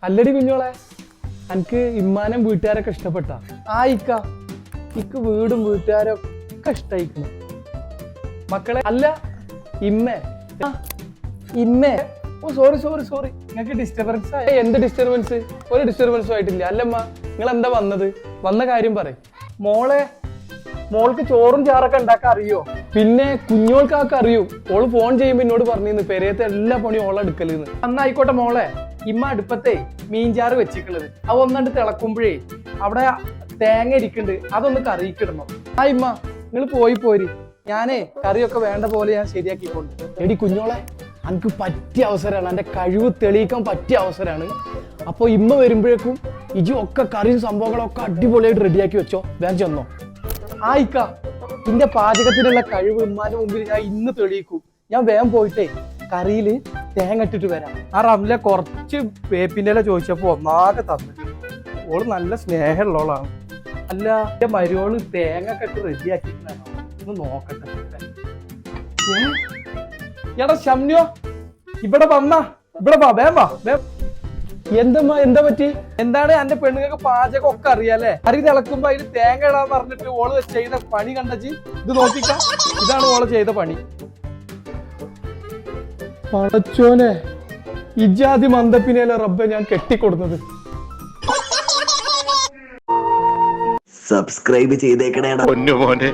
അല്ലടി കുഞ്ഞോളെ, എനിക്ക് ഇമ്മാനും വീട്ടുകാരൊക്കെ ഇഷ്ടപ്പെട്ട ആയിക്ക. ഇക്ക് വീടും വീട്ടുകാരും ഒക്കെ ഇഷ്ടായിക്കണം മക്കളെ. അല്ല ഇമ്മേ ഇമ്മേ ഓ സോറി സോറി സോറി, നിങ്ങൾക്ക് ഡിസ്റ്റർബൻസ് ആയ? എന്ത് ഡിസ്റ്റർബൻസ്? ഒരു ഡിസ്റ്റർബൻസും ആയിട്ടില്ല. അല്ലമ്മ നിങ്ങൾ എന്താ വന്നത്? വന്ന കാര്യം പറയും. മോൾക്ക് ചോറും ചാറൊക്കെ ഉണ്ടാക്കാൻ അറിയോ? പിന്നെ കുഞ്ഞോൾക്കൊക്കെ അറിയും. ഓള് ഫോൺ ചെയ്യുമ്പോ എന്നോട് പറഞ്ഞിരുന്നു പെരയത്തെ എല്ലാ പണിയും ഓളെ എടുക്കലെന്ന്. അന്നായിക്കോട്ടെ മോളെ, ഇമ്മ അടുപ്പത്തെ മീൻചാറ് വെച്ചിട്ടുള്ളത് അത് ഒന്നണ്ട് തിളക്കുമ്പോഴേ അവിടെ തേങ്ങ ഇരിക്കുന്നുണ്ട്, അതൊന്ന് കറിയിക്കിടണം. ആ ഇമ്മ നിങ്ങൾ പോരി, ഞാനേ കറിയൊക്കെ വേണ്ട പോലെ ഞാൻ ശരിയാക്കിക്കൊണ്ട്. എടി കുഞ്ഞോളെ, എനിക്ക് പറ്റിയ അവസരമാണ്, എൻ്റെ കഴിവ് തെളിയിക്കാൻ പറ്റിയ അവസരമാണ്. അപ്പോൾ ഇമ്മ വരുമ്പോഴേക്കും ഇജി ഒക്കെ കറിയും സംഭവങ്ങളൊക്കെ അടിപൊളിയായിട്ട് റെഡിയാക്കി വെച്ചോ. വേഗം ചെന്നോ. ആയിക്ക, നിന്റെ പാചകത്തിനുള്ള കഴിവ് ഉമ്മാന്റെ മുമ്പിൽ ഞാൻ ഇന്ന് തെളിയിക്കും. ഞാൻ വേഗം പോയിട്ടേ കറിയിൽ തേങ്ങ ഇട്ടിട്ട് വരാം. ആ റംല കുറച്ച് വേപ്പിൻ്റെ ഇല ചോദിച്ചപ്പോൾ ഒന്നാകെ തന്നു. ഓള് നല്ല സ്നേഹമുള്ളോളാണ്. അല്ല എന്റെ മരുവോള് തേങ്ങ ഒക്കെ ഇട്ട് റെഡിയാക്കിയിട്ടാണോ? ഒന്ന് നോക്കട്ടെ. എടാ ശമ്യോ, ഇവിടെ വന്നാ, ഇവിടെ വാ, വേം വാ. എന്തമ്മ, എന്താ പറ്റി? എന്താണ് എന്റെ പെണ്ണുങ്ങൾക്ക് പാചകം ഒക്കെ അറിയാലേ? അരി തിളക്കുമ്പോ അതിൽ തേങ്ങ ഇടാന്ന് പറഞ്ഞിട്ട് ഓള് ചെയ്ത പണി കണ്ടച്ച് ഇത് നോക്കിക്ക. ഇതാണ് ഓള് ചെയ്ത പണി. പടച്ചോനെ, ഇജാതി മന്ദപ്പിനെയല്ലേ റബ്ബെ ഞാൻ കെട്ടിക്കൊടുത്തത്. സബ്സ്ക്രൈബ് ചെയ്തേക്കണേടാ പൊന്നു മോനെ.